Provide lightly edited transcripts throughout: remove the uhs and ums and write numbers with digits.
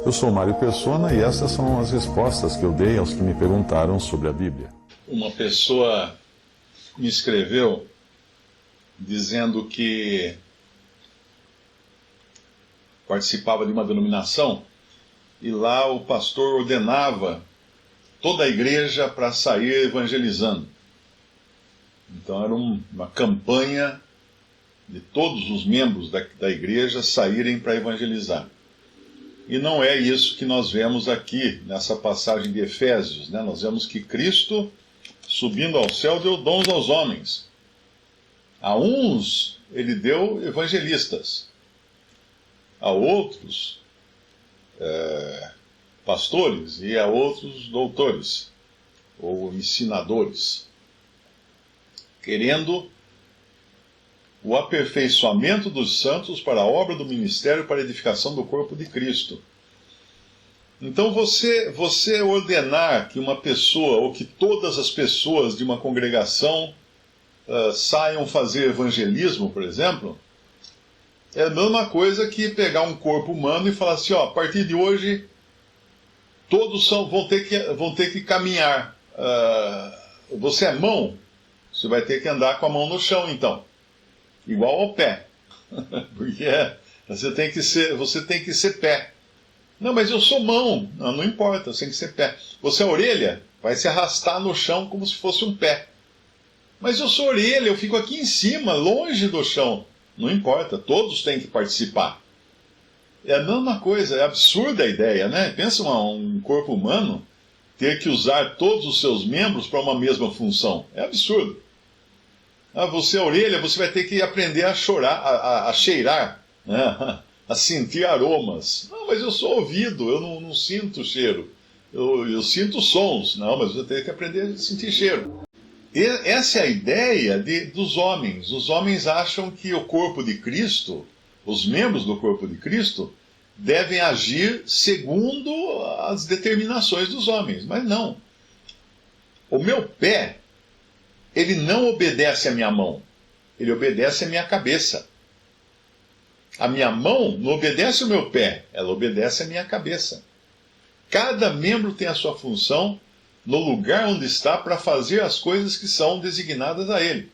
Eu sou Mário Persona e essas são as respostas que eu dei aos que me perguntaram sobre a Bíblia. Uma pessoa me escreveu dizendo que participava de uma denominação e lá o pastor ordenava toda a igreja para sair evangelizando. Então era uma campanha de todos os membros da igreja saírem para evangelizar. E não é isso que nós vemos aqui nessa passagem de Efésios, né? Nós vemos que Cristo, subindo ao céu, deu dons aos homens. A uns ele deu evangelistas, a outros pastores e a outros doutores ou ensinadores, querendo o aperfeiçoamento dos santos para a obra do ministério, para a edificação do corpo de Cristo. Então você ordenar que uma pessoa, ou que todas as pessoas de uma congregação saiam fazer evangelismo, por exemplo, é a mesma coisa que pegar um corpo humano e falar assim, ó, a partir de hoje todos vão ter que caminhar. Você é mão, você vai ter que andar com a mão no chão, então. Igual ao pé. Porque você tem que ser pé. Não, mas eu sou mão. Não importa, você tem que ser pé. Você é orelha, vai se arrastar no chão como se fosse um pé. Mas eu sou orelha, eu fico aqui em cima, longe do chão. Não importa, todos têm que participar. É a mesma coisa, é absurda a ideia, né? Pensa um corpo humano ter que usar todos os seus membros para uma mesma função. É absurdo. Você é orelha, você vai ter que aprender a chorar, a cheirar, né? A sentir aromas. Não, mas eu sou ouvido, eu não sinto cheiro. Eu sinto sons. Não, mas você tem que aprender a sentir cheiro. Essa é a ideia dos homens. Os homens acham que o corpo de Cristo, os membros do corpo de Cristo, devem agir segundo as determinações dos homens. Mas não. O meu pé, ele não obedece à minha mão, ele obedece à minha cabeça. A minha mão não obedece ao meu pé, ela obedece à minha cabeça. Cada membro tem a sua função no lugar onde está para fazer as coisas que são designadas a ele.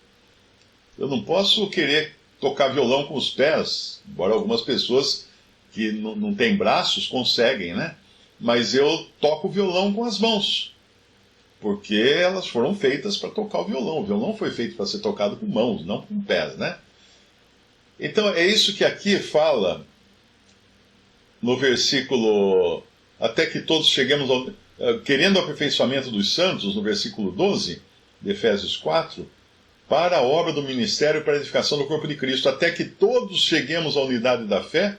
Eu não posso querer tocar violão com os pés, embora algumas pessoas que não têm braços conseguem, né? Mas eu toco violão com as mãos. Porque elas foram feitas para tocar o violão. O violão foi feito para ser tocado com mãos, não com pés, né? Então é isso que aqui fala no versículo, até que todos cheguemos querendo o aperfeiçoamento dos santos, no versículo 12 de Efésios 4, para a obra do ministério e para a edificação do corpo de Cristo, até que todos cheguemos à unidade da fé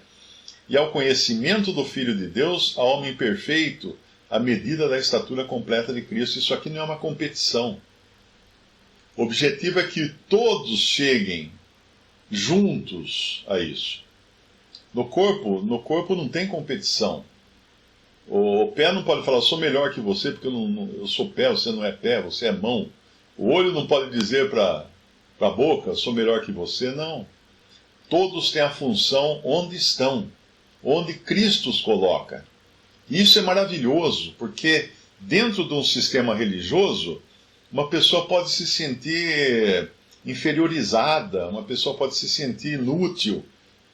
e ao conhecimento do Filho de Deus, ao homem perfeito, à medida da estatura completa de Cristo. Isso aqui não é uma competição. O objetivo é que todos cheguem juntos a isso. No corpo não tem competição. O pé não pode falar, eu sou melhor que você, porque eu sou pé, você não é pé, você é mão. O olho não pode dizer para a boca, eu sou melhor que você, não. Todos têm a função onde estão, onde Cristo os coloca. Isso é maravilhoso, porque dentro de um sistema religioso, uma pessoa pode se sentir inferiorizada, uma pessoa pode se sentir inútil,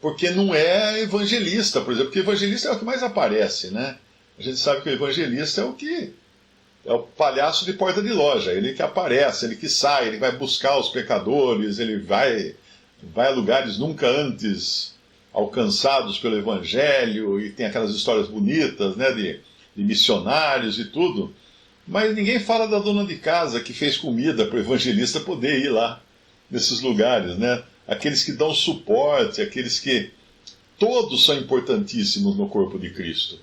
porque não é evangelista, por exemplo, porque evangelista é o que mais aparece, né? A gente sabe que o evangelista é o palhaço de porta de loja, ele que aparece, ele que sai, ele vai buscar os pecadores, ele vai a lugares nunca antes alcançados pelo Evangelho, e tem aquelas histórias bonitas, né, de missionários e tudo, mas ninguém fala da dona de casa que fez comida para o evangelista poder ir lá, nesses lugares, né? Aqueles que dão suporte, aqueles que... Todos são importantíssimos no corpo de Cristo.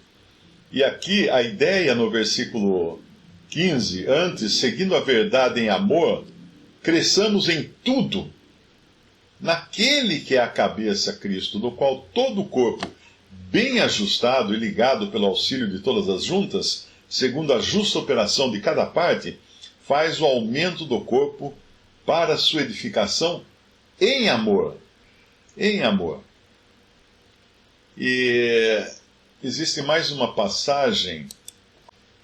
E aqui a ideia no versículo 15, antes, seguindo a verdade em amor, cresçamos em tudo naquele que é a cabeça, Cristo, do qual todo o corpo, bem ajustado e ligado pelo auxílio de todas as juntas, segundo a justa operação de cada parte, faz o aumento do corpo para a sua edificação em amor. Em amor. E existe mais uma passagem,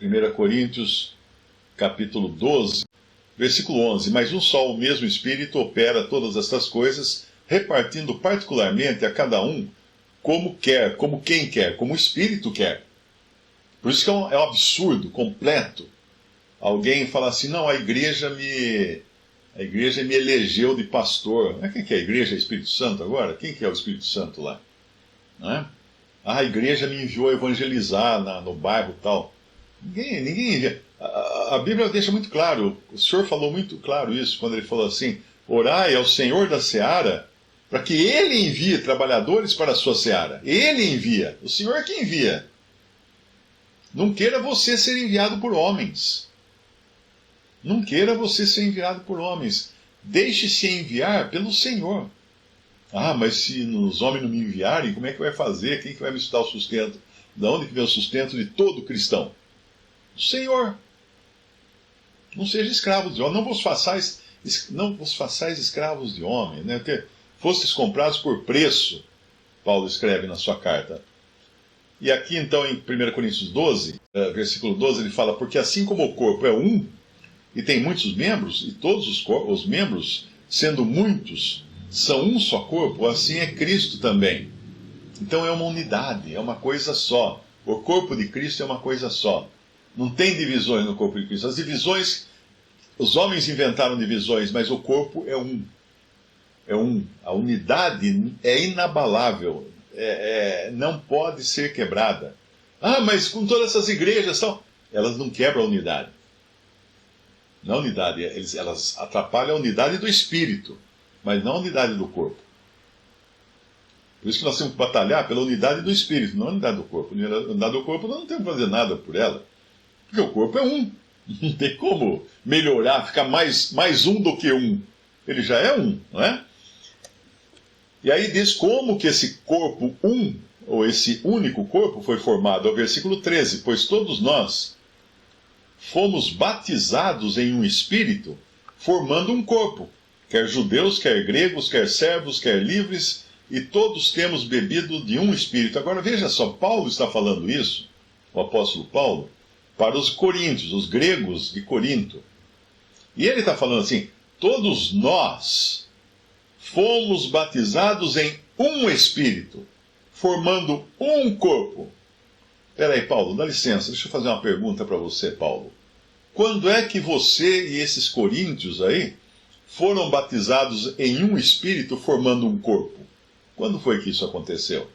1 Coríntios, capítulo 12, versículo 11. Mas um só, o mesmo Espírito, opera todas estas coisas, repartindo particularmente a cada um como quer, como quem quer, como o Espírito quer. Por isso que é um absurdo completo alguém falar assim, não, a igreja me elegeu de pastor. Quem que é a igreja? É Espírito Santo agora? Quem que é o Espírito Santo lá? Não é? A igreja me enviou a evangelizar no bairro tal. Ninguém envia. A Bíblia deixa muito claro, o Senhor falou muito claro isso, quando ele falou assim, orai ao Senhor da seara, para que Ele envie trabalhadores para a sua seara. Ele envia, o Senhor é que envia. Não queira você ser enviado por homens. Não queira você ser enviado por homens. Deixe-se enviar pelo Senhor. Ah, mas se os homens não me enviarem, como é que vai fazer? Quem que vai me dar o sustento? De onde que vem o sustento de todo cristão? Do Senhor. Não seja escravo de homem. Não vos façais escravos de homem. Né? Porque fostes comprados por preço, Paulo escreve na sua carta. E aqui então em 1 Coríntios 12, versículo 12, ele fala, porque assim como o corpo é um, e tem muitos membros, e todos os membros, sendo muitos, são um só corpo, assim é Cristo também. Então é uma unidade, é uma coisa só. O corpo de Cristo é uma coisa só. Não tem divisões no corpo de Cristo. As divisões, os homens inventaram divisões, mas o corpo é um. É um. A unidade é inabalável. Não pode ser quebrada. Ah, mas com todas essas igrejas, elas não quebram a unidade. Não a unidade, elas atrapalham a unidade do espírito, mas não a unidade do corpo. Por isso que nós temos que batalhar pela unidade do espírito, não a unidade do corpo. A unidade do corpo nós não temos que fazer nada por ela, porque o corpo é um. Não tem como melhorar, ficar mais um do que um. Ele já é um, não é? E aí diz como que esse corpo um, ou esse único corpo, foi formado. É o versículo 13. Pois todos nós fomos batizados em um espírito, formando um corpo. Quer judeus, quer gregos, quer servos, quer livres, e todos temos bebido de um espírito. Agora veja só, Paulo está falando isso, o apóstolo Paulo, para os coríntios, os gregos de Corinto. E ele está falando assim, todos nós fomos batizados em um espírito, formando um corpo. Espera aí, Paulo, dá licença, deixa eu fazer uma pergunta para você, Paulo. Quando é que você e esses coríntios aí foram batizados em um espírito, formando um corpo? Quando foi que isso aconteceu?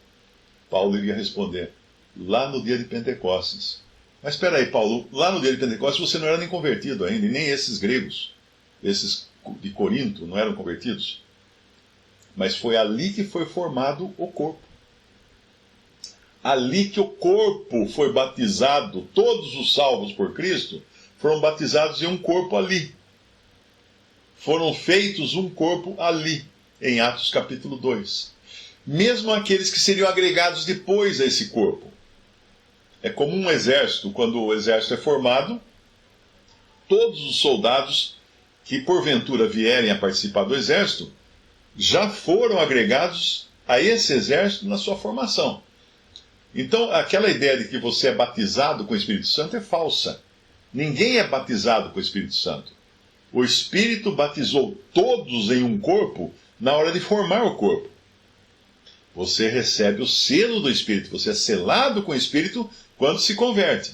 Paulo iria responder, lá no dia de Pentecostes. Mas espera aí, Paulo, lá no dia de Pentecostes você não era nem convertido ainda, e nem esses gregos, esses de Corinto, não eram convertidos. Mas foi ali que foi formado o corpo. Ali que o corpo foi batizado, todos os salvos por Cristo foram batizados em um corpo ali. Foram feitos um corpo ali, em Atos capítulo 2. Mesmo aqueles que seriam agregados depois a esse corpo. É como um exército, quando o exército é formado, todos os soldados que porventura vierem a participar do exército, já foram agregados a esse exército na sua formação. Então, aquela ideia de que você é batizado com o Espírito Santo é falsa. Ninguém é batizado com o Espírito Santo. O Espírito batizou todos em um corpo na hora de formar o corpo. Você recebe o selo do Espírito, você é selado com o Espírito quando se converte.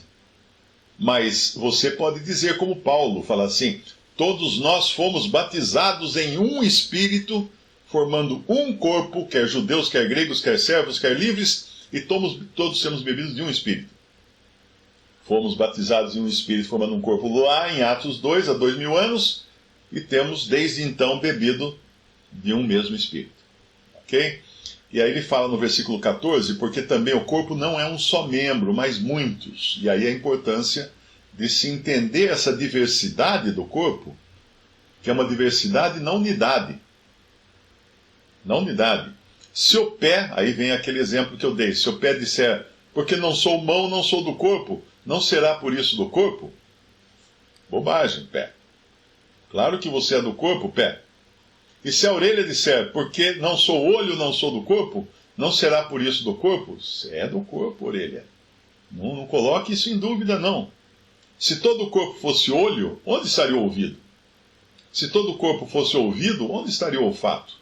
Mas você pode dizer como Paulo, fala assim, todos nós fomos batizados em um Espírito, formando um corpo, quer judeus, quer gregos, quer servos, quer livres, e todos temos bebidos de um Espírito. Fomos batizados em um Espírito, formando um corpo lá em Atos 2, há 2000 anos, e temos desde então bebido de um mesmo Espírito. Ok? E aí ele fala no versículo 14, porque também o corpo não é um só membro, mas muitos. E aí a importância de se entender essa diversidade do corpo, que é uma diversidade na unidade. Na unidade. Se o pé, aí vem aquele exemplo que eu dei, se o pé disser, porque não sou mão, não sou do corpo, não será por isso do corpo? Bobagem, pé. Claro que você é do corpo, pé. E se a orelha disser, porque não sou olho, não sou do corpo, não será por isso do corpo? É do corpo, orelha. Não coloque isso em dúvida, não. Se todo o corpo fosse olho, onde estaria o ouvido? Se todo o corpo fosse ouvido, onde estaria o olfato?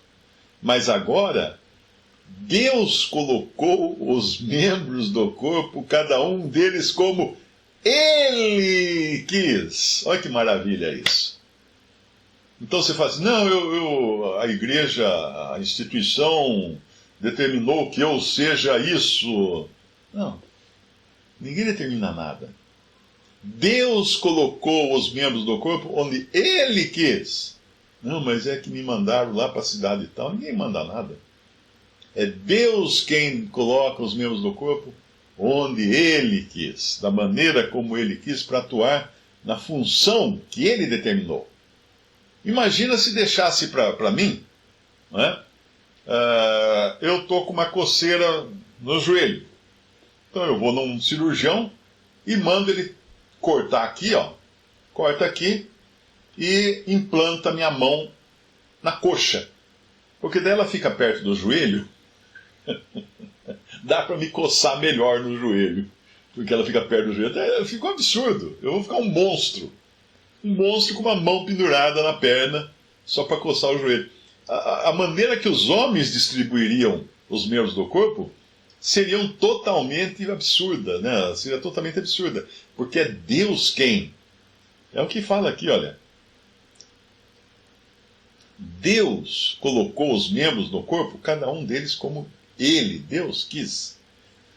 Mas agora, Deus colocou os membros do corpo, cada um deles como Ele quis. Olha que maravilha isso. Então você fala assim, não, a igreja, a instituição determinou que eu seja isso. Não, ninguém determina nada. Deus colocou os membros do corpo onde Ele quis. Não, mas é que me mandaram lá para a cidade e tal. Ninguém manda nada. É Deus quem coloca os membros do corpo onde Ele quis, da maneira como Ele quis, para atuar na função que Ele determinou. Imagina se deixasse para mim, não é? Eu estou com uma coceira no joelho. Então eu vou num cirurgião e mando ele cortar aqui, ó. Corta aqui e implanta minha mão na coxa. Porque daí ela fica perto do joelho. Dá para me coçar melhor no joelho. Porque ela fica perto do joelho. Ficou absurdo. Eu vou ficar um monstro. Um monstro com uma mão pendurada na perna só para coçar o joelho. A maneira que os homens distribuiriam os membros do corpo seriam totalmente absurda, né? Seria totalmente absurda. Porque é Deus quem. É o que fala aqui, olha. Deus colocou os membros do corpo, cada um deles como Ele, Deus, quis.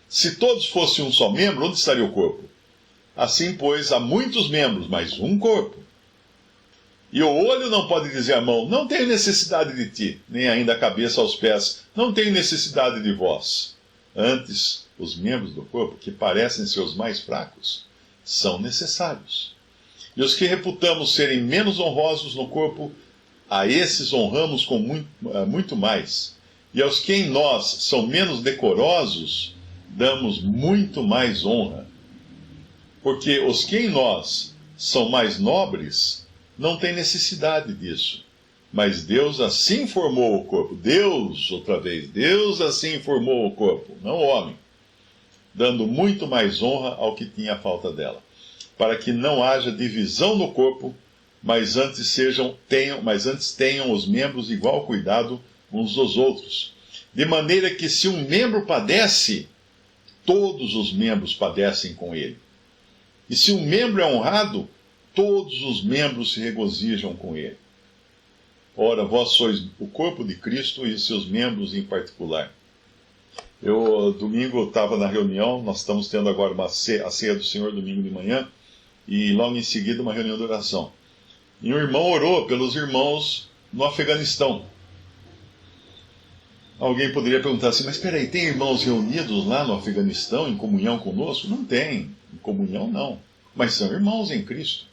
Se todos fossem um só membro, onde estaria o corpo? Assim, pois, há muitos membros, mas um corpo. E o olho não pode dizer à mão, não tenho necessidade de ti, nem ainda a cabeça aos pés, não tenho necessidade de vós. Antes, os membros do corpo, que parecem ser os mais fracos, são necessários. E os que reputamos serem menos honrosos no corpo, a esses honramos com muito mais. E aos que em nós são menos decorosos, damos muito mais honra. Porque os que em nós são mais nobres, não têm necessidade disso. Mas Deus assim formou o corpo. Deus, outra vez, Deus assim formou o corpo, não o homem. Dando muito mais honra ao que tinha falta dela. Para que não haja divisão no corpo, mas antes tenham os membros igual cuidado uns dos outros. De maneira que se um membro padece, todos os membros padecem com ele. E se um membro é honrado, todos os membros se regozijam com ele. Ora, vós sois o corpo de Cristo e seus membros em particular. Domingo, estava na reunião, nós estamos tendo agora a ceia do Senhor, domingo de manhã, e logo em seguida uma reunião de oração. E um irmão orou pelos irmãos no Afeganistão. Alguém poderia perguntar assim, mas espera aí, tem irmãos reunidos lá no Afeganistão em comunhão conosco? Não tem, em comunhão não, mas são irmãos em Cristo.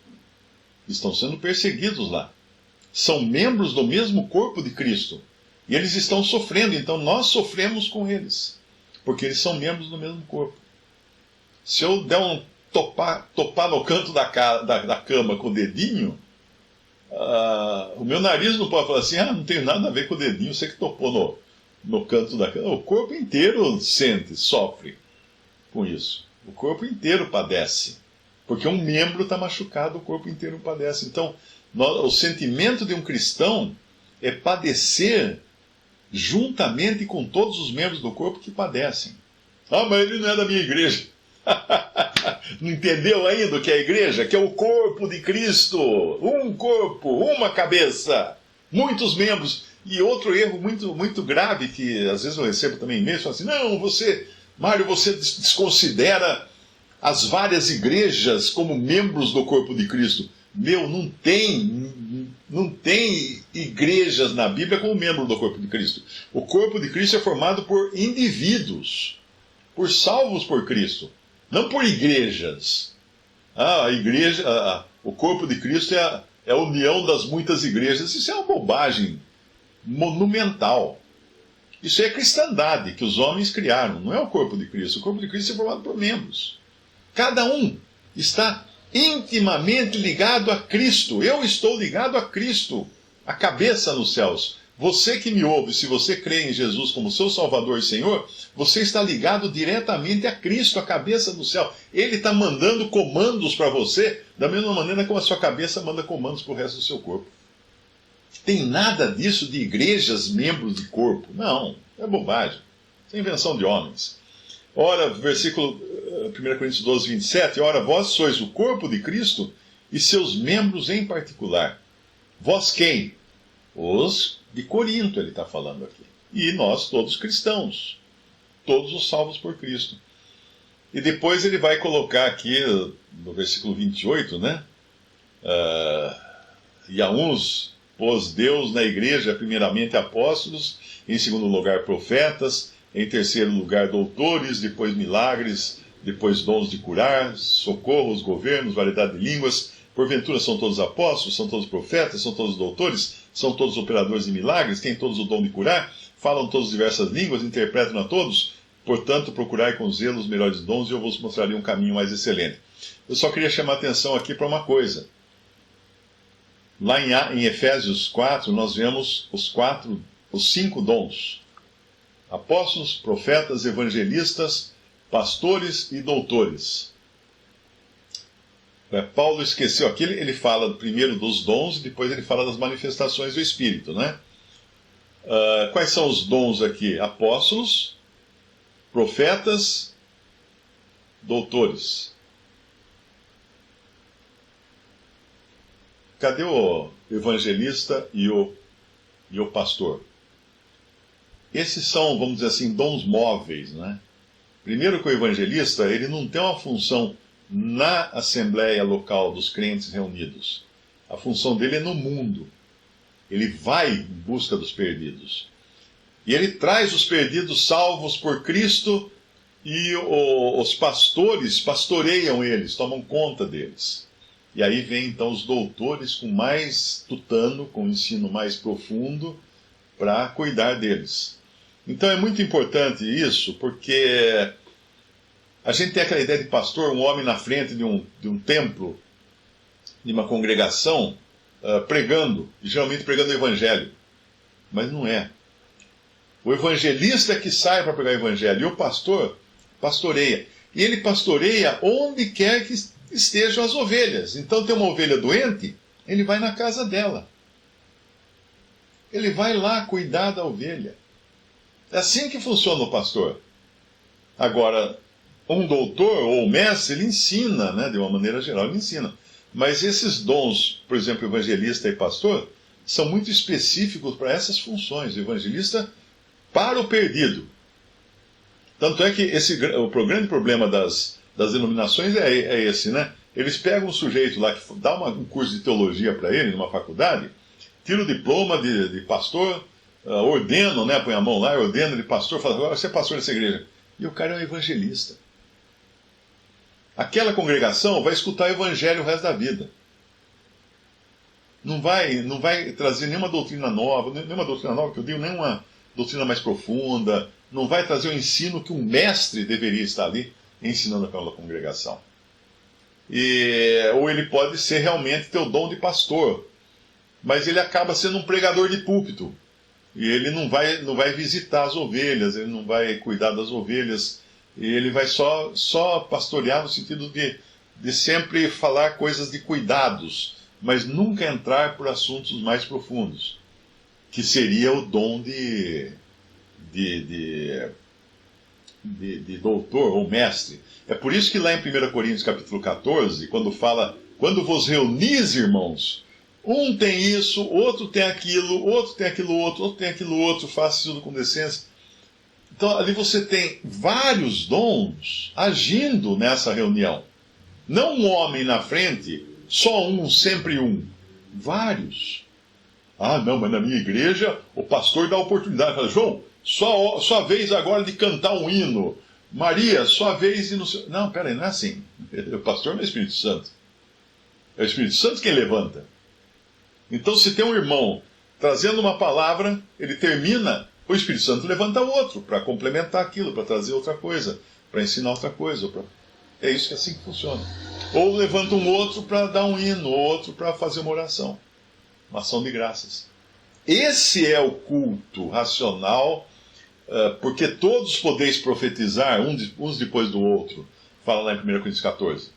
Estão sendo perseguidos lá. São membros do mesmo corpo de Cristo. E eles estão sofrendo, então nós sofremos com eles. Porque eles são membros do mesmo corpo. Se eu der um topar no canto da cama com o dedinho, o meu nariz não pode falar assim, não tem nada a ver com o dedinho, você que topou no canto da cama. O corpo inteiro sofre com isso. O corpo inteiro padece. Porque um membro está machucado, o corpo inteiro padece. Então, o sentimento de um cristão é padecer juntamente com todos os membros do corpo que padecem. Mas ele não é da minha igreja. Não entendeu ainda o que é a igreja? Que é o corpo de Cristo. Um corpo, uma cabeça, muitos membros. E outro erro muito, muito grave, que às vezes eu recebo também e-mails, falo assim, Mário, você desconsidera as várias igrejas como membros do corpo de Cristo. Não tem igrejas na Bíblia como membro do corpo de Cristo. O corpo de Cristo é formado por indivíduos, por salvos por Cristo, não por igrejas. O corpo de Cristo é a união das muitas igrejas. Isso é uma bobagem monumental. Isso é a cristandade que os homens criaram, não é o corpo de Cristo. O corpo de Cristo é formado por membros. Cada um está intimamente ligado a Cristo. Eu estou ligado a Cristo, a cabeça nos céus. Você que me ouve, se você crê em Jesus como seu Salvador e Senhor, você está ligado diretamente a Cristo, a cabeça do céu. Ele está mandando comandos para você, da mesma maneira como a sua cabeça manda comandos para o resto do seu corpo. Tem nada disso de igrejas, membros de corpo. Não, é bobagem. Isso é invenção de homens. Ora, versículo 1 Coríntios 12, 27, ora, vós sois o corpo de Cristo e seus membros em particular. Vós quem? Os de Corinto, ele está falando aqui. E nós, todos cristãos. Todos os salvos por Cristo. E depois ele vai colocar aqui, no versículo 28, né? E a uns pôs Deus na igreja, primeiramente apóstolos, em segundo lugar profetas, em terceiro lugar doutores, depois milagres, depois dons de curar, socorros, governos, variedade de línguas. Porventura são todos apóstolos, são todos profetas, são todos doutores, são todos operadores de milagres, têm todos o dom de curar, falam todos diversas línguas, interpretam a todos. Portanto, procurai com zelo os melhores dons e eu vos mostrarei um caminho mais excelente. Eu só queria chamar a atenção aqui para uma coisa. Lá em Efésios 4, nós vemos os 5 dons. Apóstolos, profetas, evangelistas, pastores e doutores. Paulo esqueceu aqui, ele fala primeiro dos dons e depois ele fala das manifestações do Espírito, né? Quais são os dons aqui? Apóstolos, profetas, doutores. Cadê o evangelista e o pastor? Esses são, vamos dizer assim, dons móveis, né? Primeiro que o evangelista, ele não tem uma função na assembleia local dos crentes reunidos. A função dele é no mundo. Ele vai em busca dos perdidos. E ele traz os perdidos salvos por Cristo e os pastores pastoreiam eles, tomam conta deles. E aí vem então os doutores com mais tutano, com um ensino mais profundo, para cuidar deles. Então é muito importante isso, porque a gente tem aquela ideia de pastor, um homem na frente de um templo, de uma congregação, pregando, geralmente pregando o evangelho. Mas não é. O evangelista é que sai para pregar o evangelho, e o pastor pastoreia. E ele pastoreia onde quer que estejam as ovelhas. Então tem uma ovelha doente, ele vai na casa dela. Ele vai lá cuidar da ovelha. É assim que funciona o pastor. Agora, um doutor ou mestre, ele ensina, né, de uma maneira geral, ele ensina. Mas esses dons, por exemplo, evangelista e pastor, são muito específicos para essas funções. O evangelista para o perdido. Tanto é que o grande problema das denominações é esse, né? Eles pegam um sujeito lá que dá um curso de teologia para ele, numa faculdade, tira o diploma de pastor, ordenam, né? Põe a mão lá, ordena de pastor, fala, você é pastor dessa igreja. E o cara é um evangelista. Aquela congregação vai escutar o evangelho o resto da vida. Não vai trazer nenhuma doutrina nova, que eu digo, nenhuma doutrina mais profunda, não vai trazer o ensino que um mestre deveria estar ali ensinando aquela congregação. Ou ele pode ser realmente ter o dom de pastor, mas ele acaba sendo um pregador de púlpito. E ele não vai visitar as ovelhas, ele não vai cuidar das ovelhas, e ele vai só pastorear no sentido de sempre falar coisas de cuidados, mas nunca entrar por assuntos mais profundos, que seria o dom de doutor ou mestre. É por isso que lá em 1 Coríntios capítulo 14, quando fala, quando vos reunis, irmãos, um tem isso, outro tem aquilo, outro tem aquilo outro, outro tem aquilo outro, faça tudo com decência. Então ali você tem vários dons agindo nessa reunião. Não um homem na frente, só um, sempre um. Vários. Ah, não, mas na minha igreja o pastor dá oportunidade. Fala, João, sua vez agora de cantar um hino. Maria, sua vez de... Não, peraí, não é assim. O pastor não é o Espírito Santo. É o Espírito Santo quem levanta. Então, se tem um irmão trazendo uma palavra, ele termina, o Espírito Santo levanta outro para complementar aquilo, para trazer outra coisa, para ensinar outra coisa. É isso que é assim que funciona. Ou levanta um outro para dar um hino, ou outro para fazer uma oração. Uma ação de graças. Esse é o culto racional, porque todos podeis profetizar, uns depois do outro, fala lá em 1 Coríntios 14.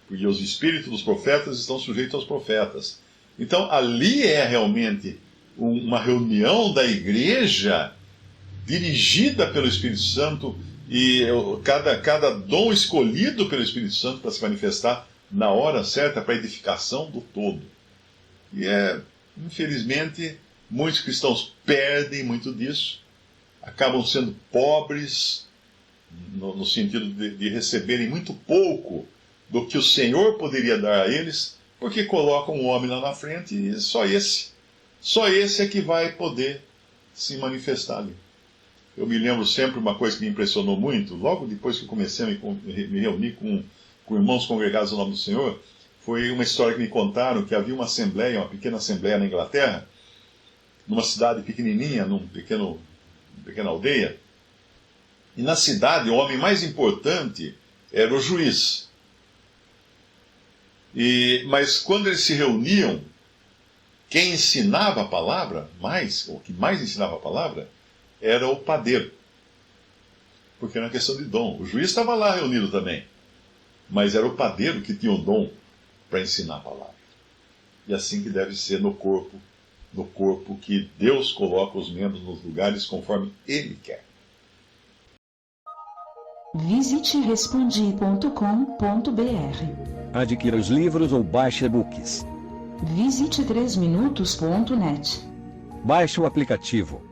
Porque os espíritos dos profetas estão sujeitos aos profetas. Então, ali é realmente uma reunião da igreja dirigida pelo Espírito Santo, e cada dom escolhido pelo Espírito Santo para se manifestar na hora certa para a edificação do todo. E infelizmente, muitos cristãos perdem muito disso, acabam sendo pobres, no sentido de receberem muito pouco do que o Senhor poderia dar a eles, porque colocam um homem lá na frente e só esse é que vai poder se manifestar ali. Eu me lembro sempre uma coisa que me impressionou muito, logo depois que eu comecei a me reunir com irmãos congregados no nome do Senhor, foi uma história que me contaram que havia uma pequena assembleia na Inglaterra, numa cidade pequenininha, numa pequena aldeia, e na cidade o homem mais importante era o juiz. Mas quando eles se reuniam, quem ensinava a palavra o que mais ensinava a palavra, era o padeiro. Porque era uma questão de dom. O juiz estava lá reunido também, mas era o padeiro que tinha o dom para ensinar a palavra. E assim que deve ser no corpo que Deus coloca os membros nos lugares conforme Ele quer. Visite respondi.com.br. Adquira os livros ou baixe e-books. Visite 3minutos.net. Baixe o aplicativo.